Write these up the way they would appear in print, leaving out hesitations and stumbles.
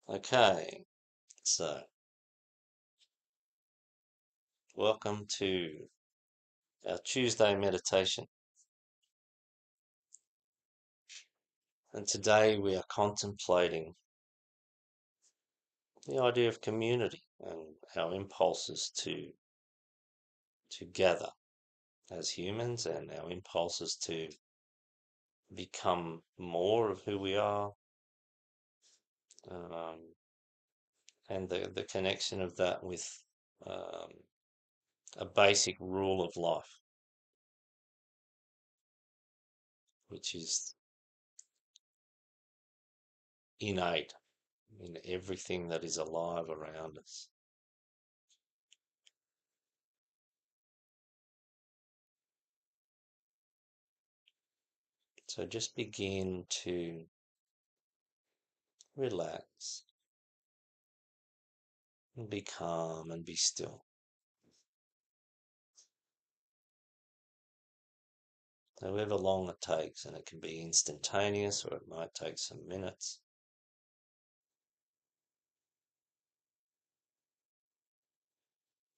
Okay, so welcome to our Tuesday meditation. And today we are contemplating the idea of community and our impulses to gather as humans and our impulses to become more of who we are, um, and the connection of that with um, a basic rule of life, which is innate in everything that is alive around us. So just begin to relax and be calm and be still. However long it takes, and it can be instantaneous or it might take some minutes.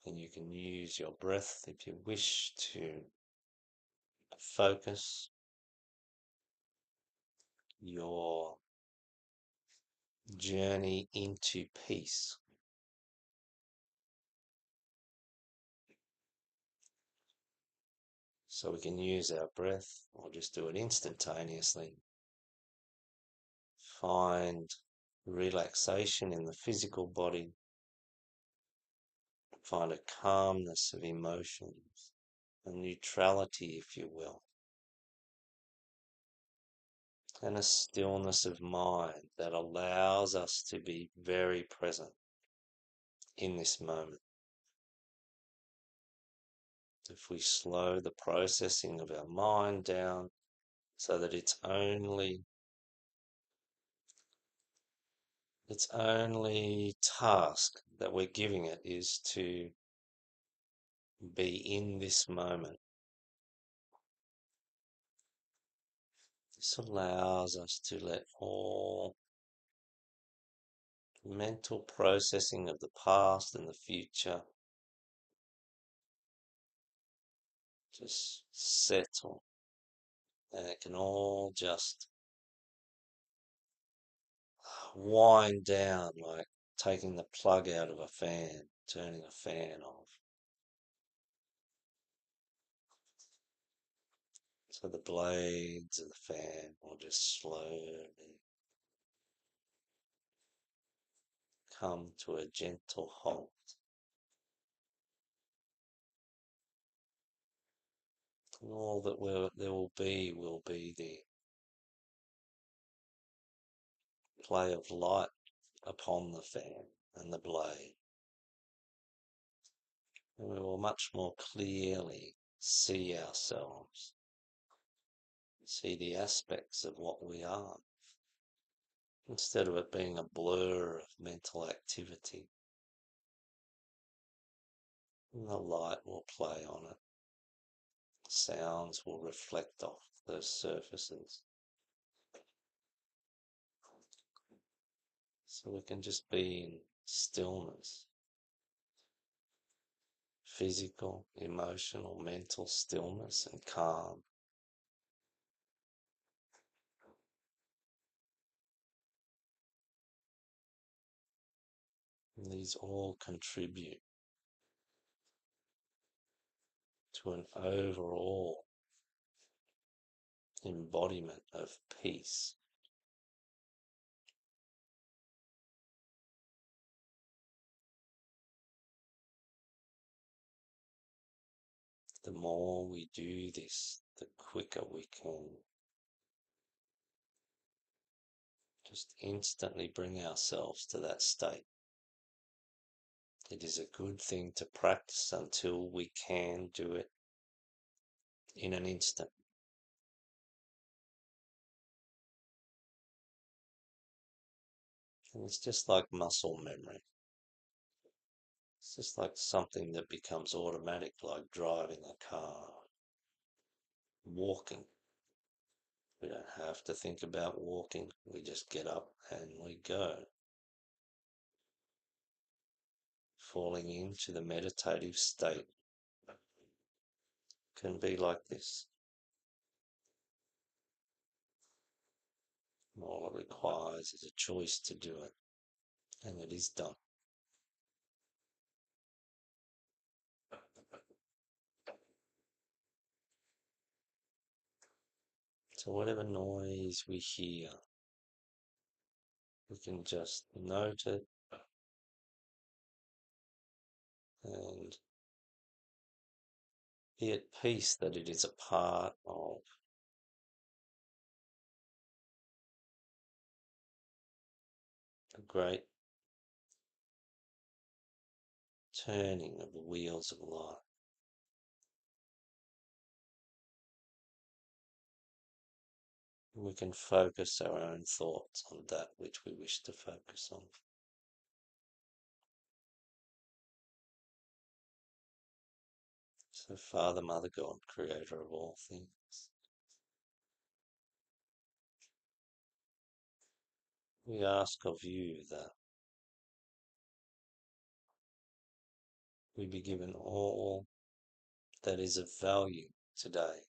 And you can use your breath if you wish to focus your journey into peace. So we can use our breath or just do it instantaneously. Find relaxation in the physical body. Find a calmness of emotions, a neutrality, if you will, and a stillness of mind that allows us to be very present in this moment. If we slow the processing of our mind down so that its only task that we're giving it is to be in this moment. This allows us to let all mental processing of the past and the future just settle, and it can all just wind down like taking the plug out of a fan, turning a fan off. So the blades of the fan will just slowly come to a gentle halt. And all that there will be the play of light upon the fan and the blade. And we will much more clearly see ourselves, see the aspects of what we are, instead of it being a blur of mental activity. And the light will play on it. Sounds will reflect off those surfaces. So we can just be in stillness, physical, emotional, mental stillness and calm. And these all contribute to an overall embodiment of peace. The more we do this, the quicker we can just instantly bring ourselves to that state. It is a good thing to practice until we can do it in an instant. And it's just like muscle memory. It's just like something that becomes automatic, like driving a car, walking. We don't have to think about walking. We just get up and we go. falling into the meditative state can be like this. All it requires is a choice to do it, and it is done. So whatever noise we hear, we can just note it and be at peace that it is a part of a great turning of the wheels of life. We can focus our own thoughts on that which we wish to focus on. So Father, Mother, God, Creator of all things, we ask of you that we be given all that is of value today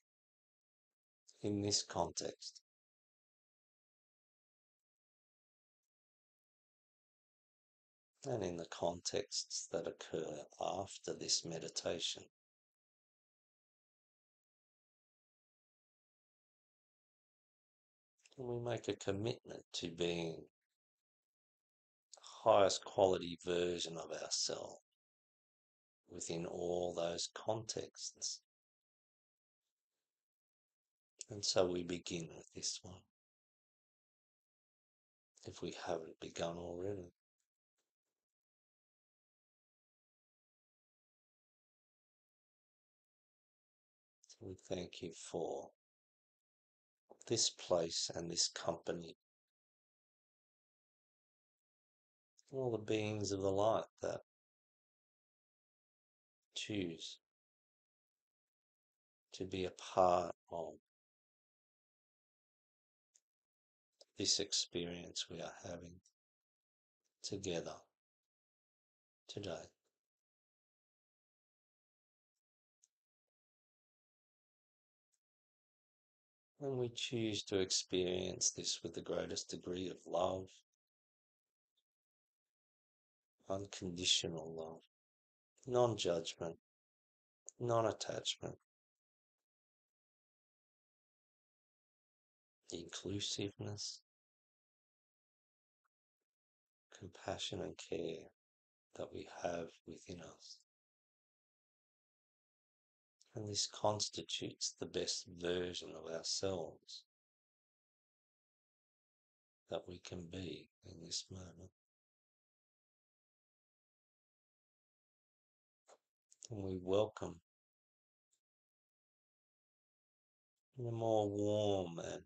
in this context, and in the contexts that occur after this meditation. And we make a commitment to being the highest quality version of ourselves within all those contexts. And so we begin with this one, if we haven't begun already. So we thank you for this place and this company, all the beings of the light that choose to be a part of this experience we are having together today. And we choose to experience this with the greatest degree of love, unconditional love, non-judgment, non-attachment, inclusiveness, compassion and care that we have within us. And this constitutes the best version of ourselves that we can be in this moment. And we welcome in a more warm and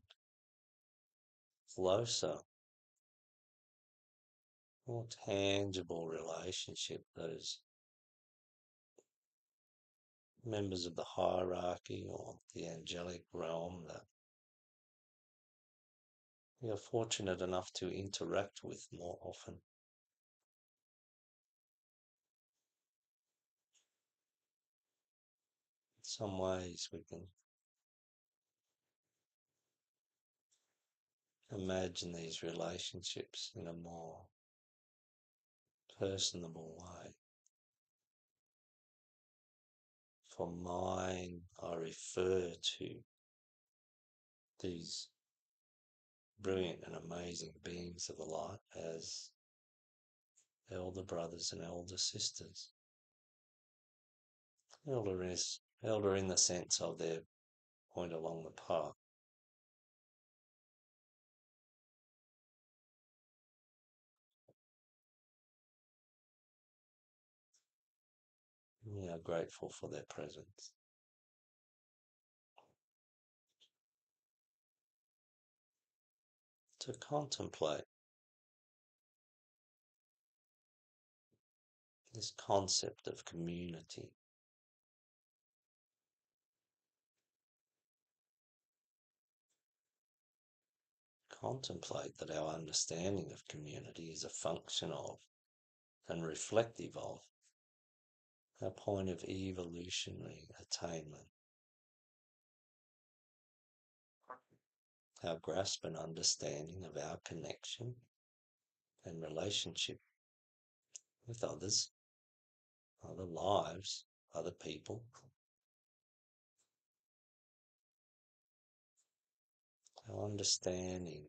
closer, more tangible relationship those members of the hierarchy or the angelic realm that we are fortunate enough to interact with more often. In some ways we can imagine these relationships in a more personable way. For mine, I refer to these brilliant and amazing beings of the light as elder brothers and elder sisters. Elder in the sense of their point along the path. We are grateful for their presence. To contemplate this concept of community, contemplate that our understanding of community is a function of and reflective of our point of evolutionary attainment, our grasp and understanding of our connection and relationship with others, other lives, other people. Our understanding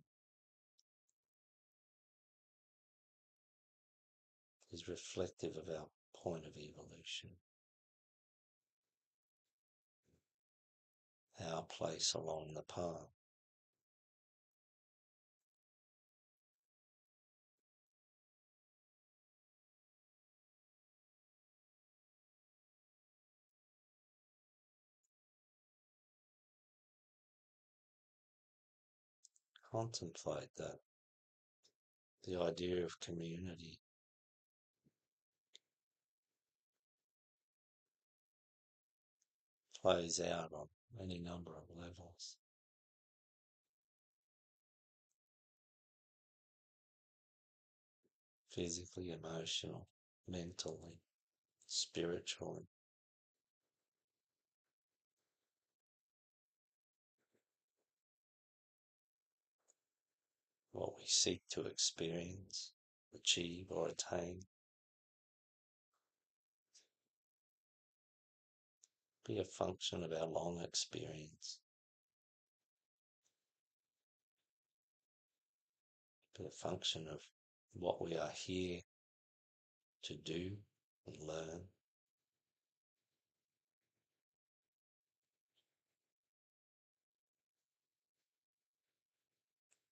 is reflective of our point of evolution, our place along the path. Contemplate that. The idea of community plays out on any number of levels. Physically, emotional, mentally, spiritually. What we seek to experience, achieve, or attain be a function of our long experience, be a function of what we are here to do and learn,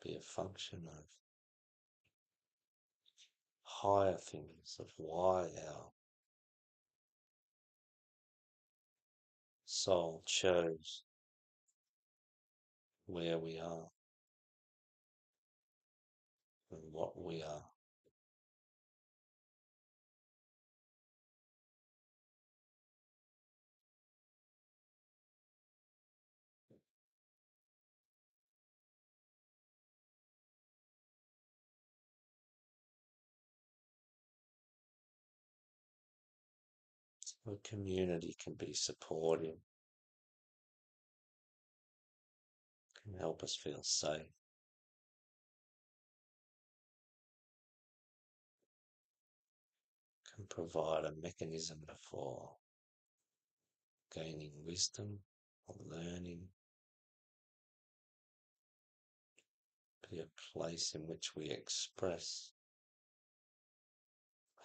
be a function of higher things, of why our soul chose where we are and what we are. A community can be supportive, can help us feel safe, can provide a mechanism for gaining wisdom or learning, be a place in which we express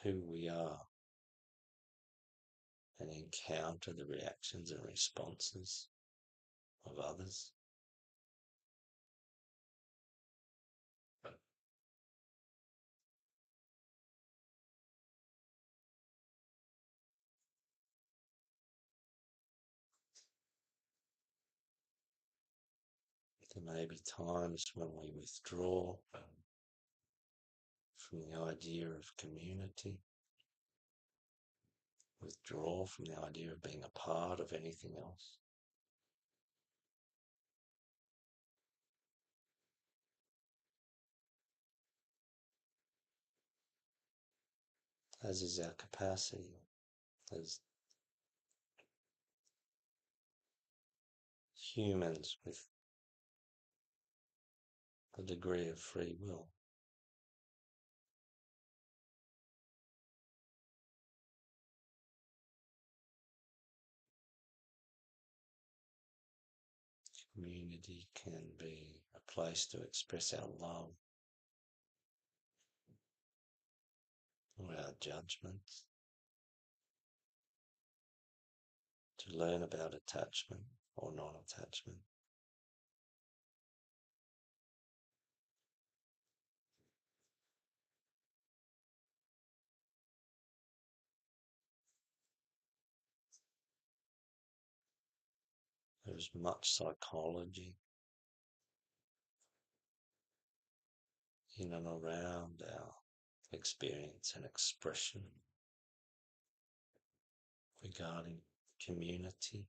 who we are and encounter the reactions and responses of others. There may be times when we withdraw from the idea of community, withdraw from the idea of being a part of anything else. As is our capacity as humans with a degree of free will. Community can be a place to express our love or our judgments, to learn about attachment or non-attachment. There's much psychology in and around our experience and expression regarding community.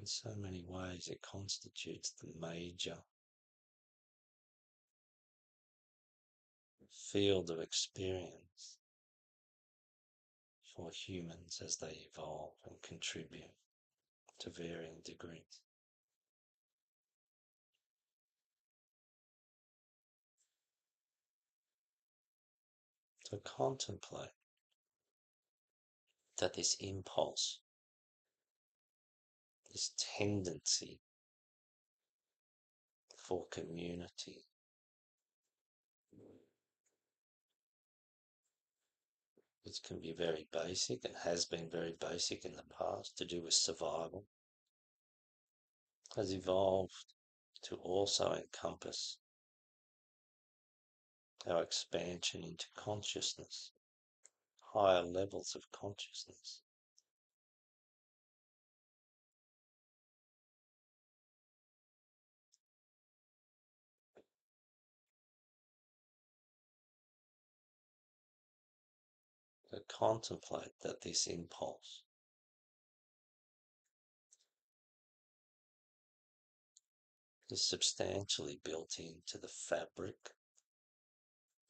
In so many ways, it constitutes the major field of experience for humans as they evolve and contribute to varying degrees. To contemplate that this impulse, this tendency for community, which can be very basic and has been very basic in the past to do with survival, has evolved to also encompass our expansion into consciousness, higher levels of consciousness. To contemplate that this impulse is substantially built into the fabric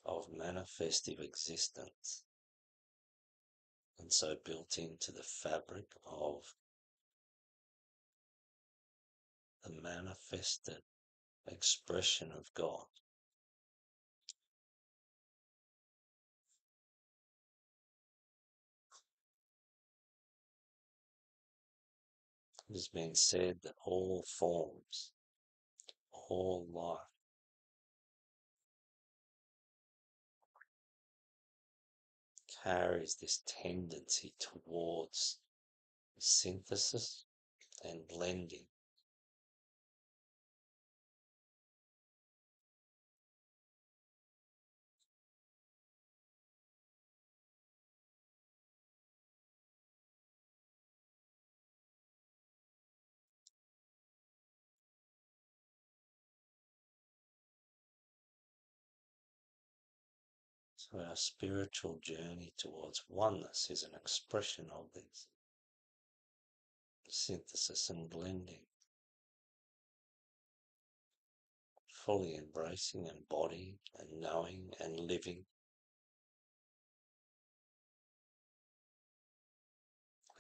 of manifestive existence, and so built into the fabric of the manifested expression of God. It has been said that all forms, all life, carries this tendency towards synthesis and blending. So our spiritual journey towards oneness is an expression of this synthesis and blending, fully embracing and embodying and knowing and living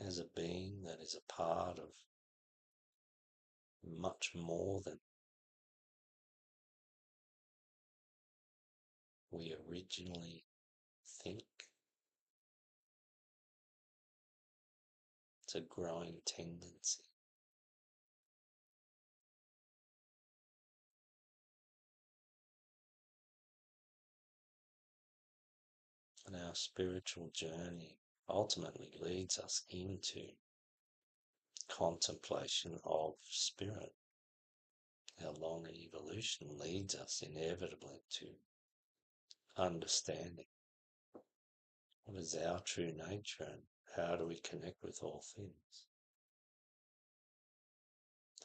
as a being that is a part of much more than we originally think. It's a growing tendency. And our spiritual journey ultimately leads us into contemplation of spirit. Our long evolution leads us inevitably to understanding what is our true nature and how do we connect with all things.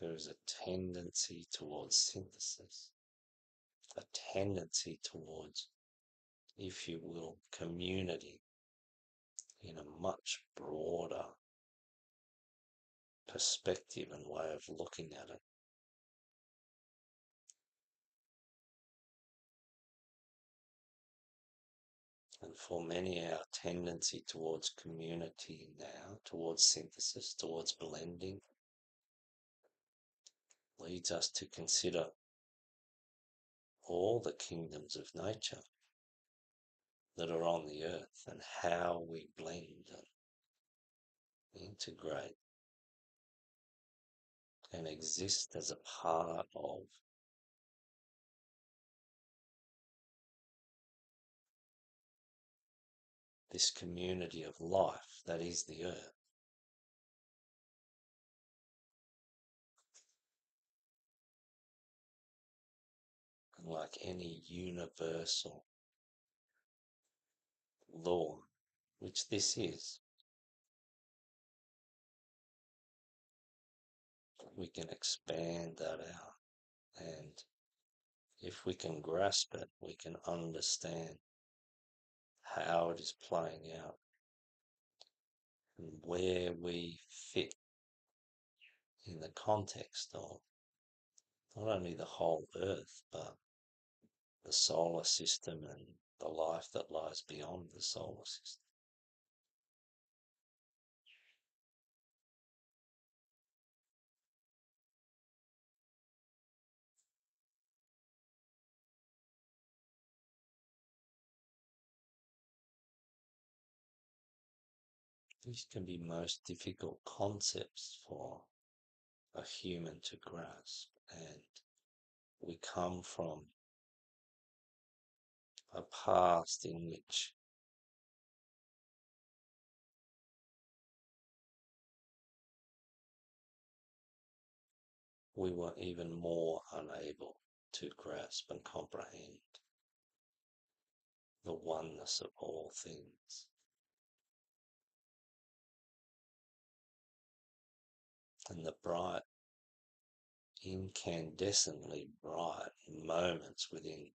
There is a tendency towards synthesis, a tendency towards, if you will, community in a much broader perspective and way of looking at it. And for many, our tendency towards community now, towards synthesis, towards blending, leads us to consider all the kingdoms of nature that are on the earth and how we blend and integrate and exist as a part of this community of life that is the earth. And like any universal law, which this is, we can expand that out. And if we can grasp it, we can understand how it is playing out and where we fit in the context of not only the whole Earth, but the solar system and the life that lies beyond the solar system. These can be most difficult concepts for a human to grasp, and we come from a past in which we were even more unable to grasp and comprehend the oneness of all things. And the bright, incandescently bright moments within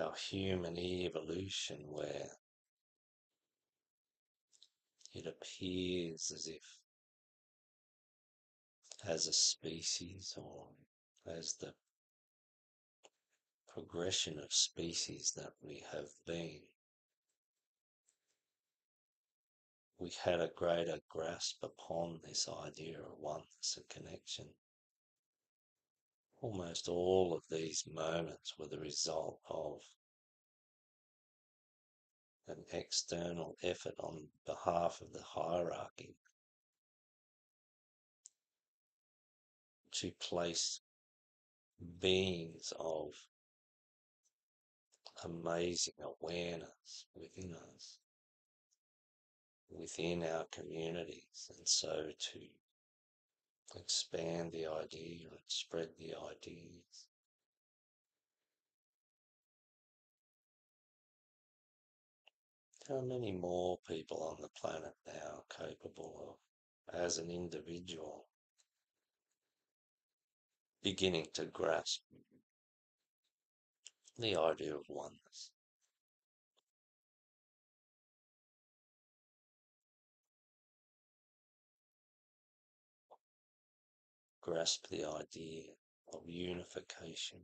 our human evolution where it appears as if, as a species or as the progression of species that we have been, we had a greater grasp upon this idea of oneness and connection. Almost all of these moments were the result of an external effort on behalf of the hierarchy to place beings of amazing awareness within us, within our communities, and so to expand the idea and spread the ideas. There are many more people on the planet now capable of, as an individual, beginning to grasp the idea of oneness. Grasp the idea of unification,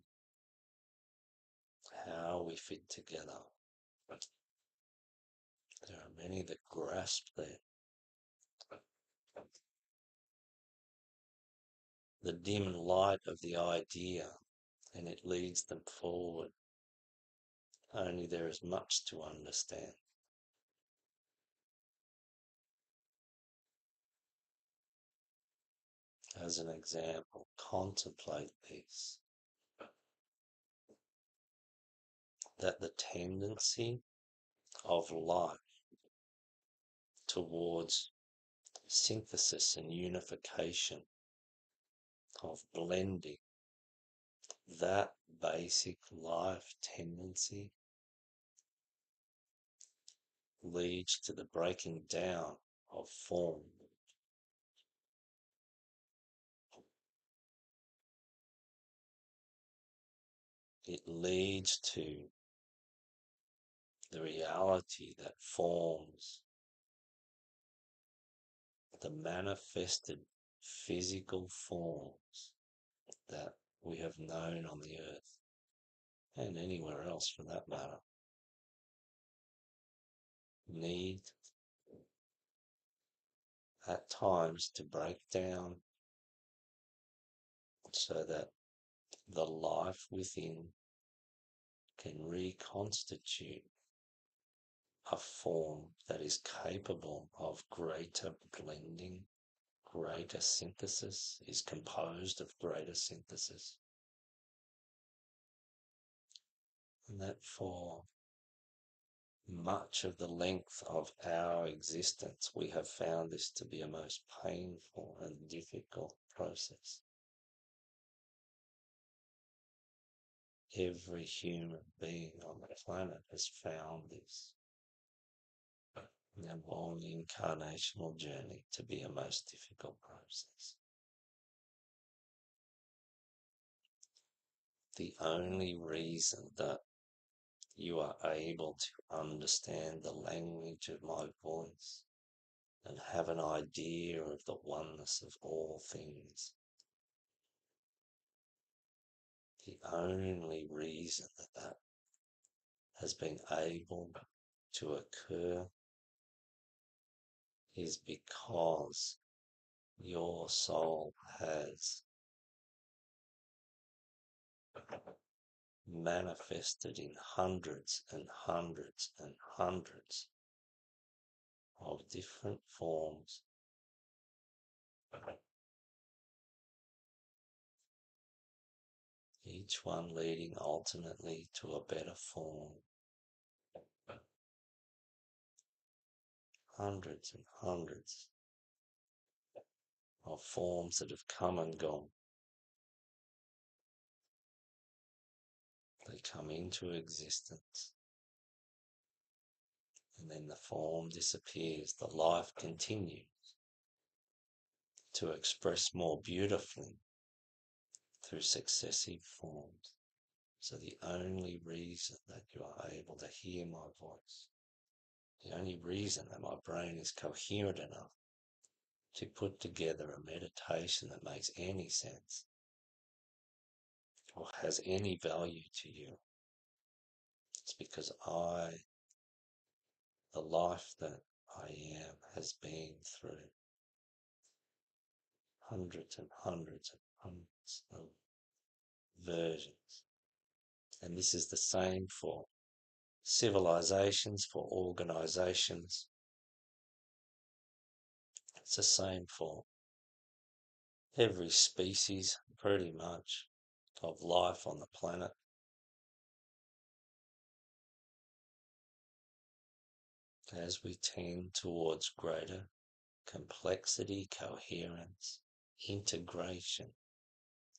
how we fit together. There are many that grasp the dim light of the idea, and it leads them forward. Only there is much to understand. As an example, contemplate this, that the tendency of life towards synthesis and unification, of blending, that basic life tendency leads to the breaking down of form. It leads to the reality that forms, the manifested physical forms that we have known on the earth and anywhere else for that matter, need at times to break down so that the life within can reconstitute a form that is capable of greater blending, greater synthesis, is composed of greater synthesis. And that for much of the length of our existence, we have found this to be a most painful and difficult process. Every human being on the planet has found this in a long incarnational journey to be a most difficult process. The only reason that you are able to understand the language of my voice and have an idea of the oneness of all things. The only reason that has been able to occur is because your soul has manifested in hundreds and hundreds and hundreds of different forms, each one leading ultimately to a better form. Hundreds and hundreds of forms that have come and gone. They come into existence, and then the form disappears. The life continues to express more beautifully through successive forms. So the only reason that you are able to hear my voice, the only reason that my brain is coherent enough to put together a meditation that makes any sense or has any value to you, it's because the life that I am, has been through hundreds and hundreds and hundreds of versions. And this is the same for civilizations, for organizations. It's the same for every species, pretty much, of life on the planet. As we tend towards greater complexity, coherence, integration,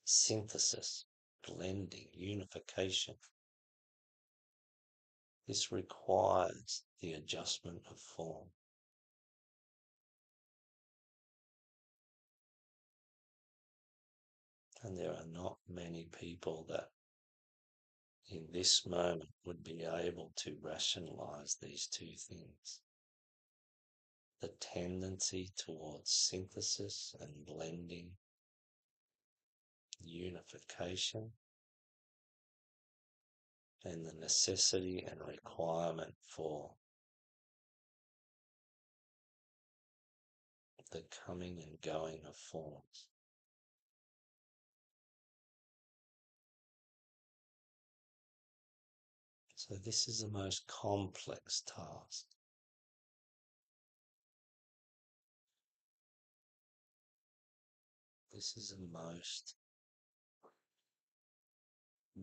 synthesis, blending, unification, this requires the adjustment of form. And there are not many people that in this moment would be able to rationalize these two things. The tendency towards synthesis and blending, unification, and the necessity and requirement for the coming and going of forms. So this is the most complex task. This is the most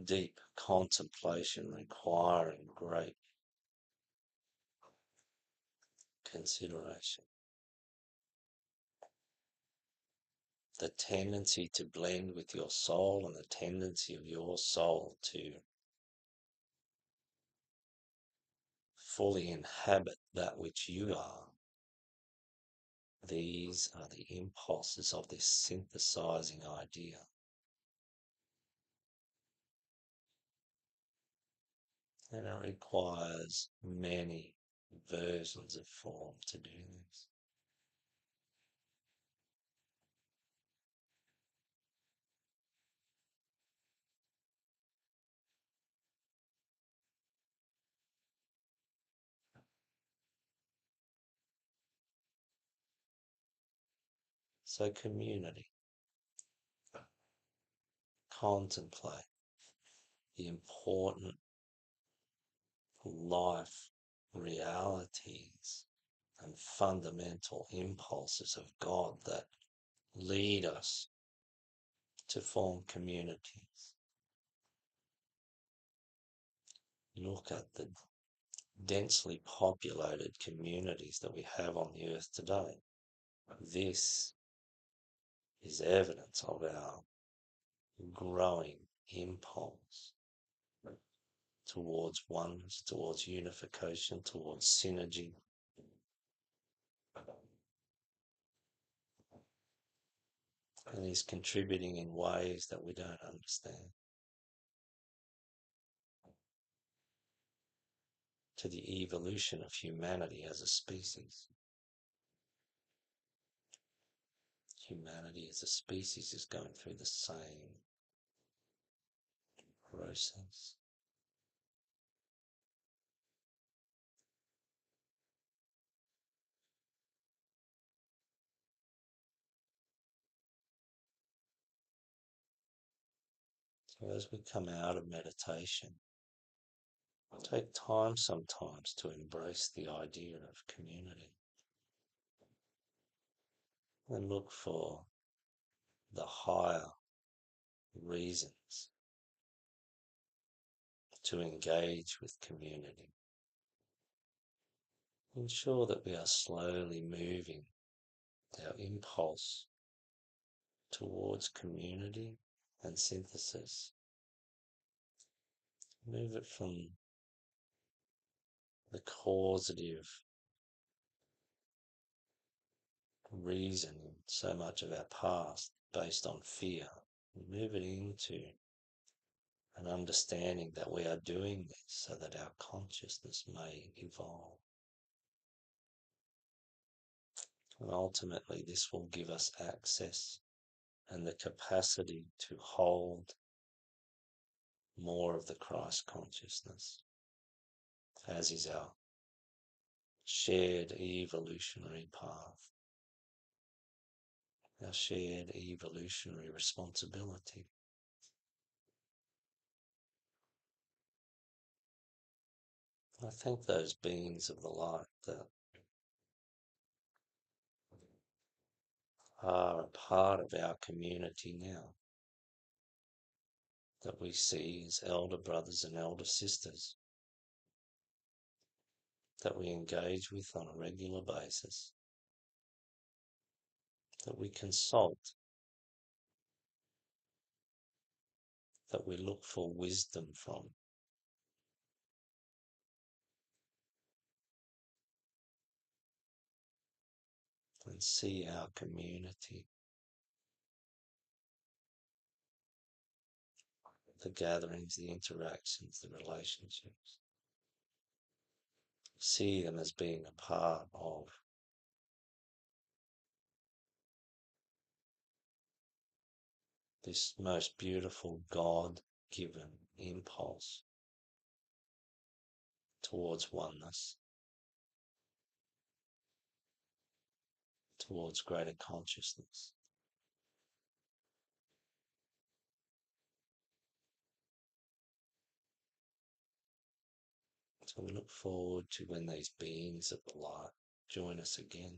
deep contemplation requiring great consideration. The tendency to blend with your soul and the tendency of your soul to fully inhabit that which you are. These are the impulses of this synthesizing idea. And it requires many versions of form to do this. So community, contemplate the important life realities and fundamental impulses of God that lead us to form communities. Look at the densely populated communities that we have on the earth today. This is evidence of our growing impulse towards oneness, towards unification, towards synergy. And is contributing in ways that we don't understand to the evolution of humanity as a species. humanity as a species is going through the same process. So as we come out of meditation, take time sometimes to embrace the idea of community and look for the higher reasons to engage with community. Ensure that we are slowly moving our impulse towards community and synthesis. Move it from the causative reasoning so much of our past based on fear. Move it into an understanding that we are doing this so that our consciousness may evolve. And ultimately, this will give us access and the capacity to hold more of the Christ consciousness, as is our shared evolutionary path, our shared evolutionary responsibility. I thank those beings of the light that are a part of our community now, that we see as elder brothers and elder sisters, that we engage with on a regular basis, that we consult, that we look for wisdom from. And see our community, the gatherings, the interactions, the relationships. See them as being a part of this most beautiful God-given impulse towards oneness, towards greater consciousness. So we look forward to when these beings of the light join us again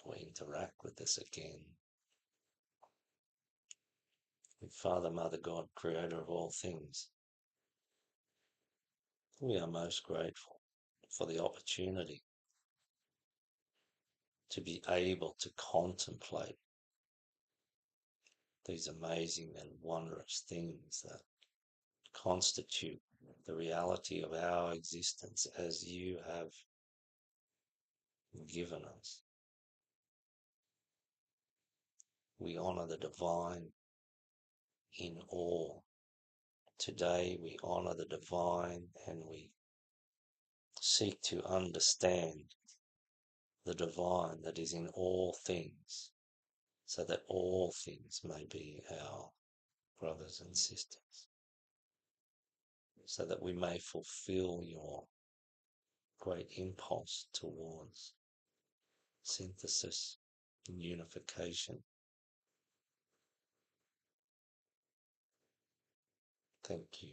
or interact with us again. With Father, Mother, God, Creator of all things, we are most grateful for the opportunity to be able to contemplate these amazing and wondrous things that constitute the reality of our existence as you have given us. We honor the divine in all. Today we honor the divine and we seek to understand the divine that is in all things, so that all things may be our brothers and sisters, so that we may fulfill your great impulse towards synthesis and unification. Thank you.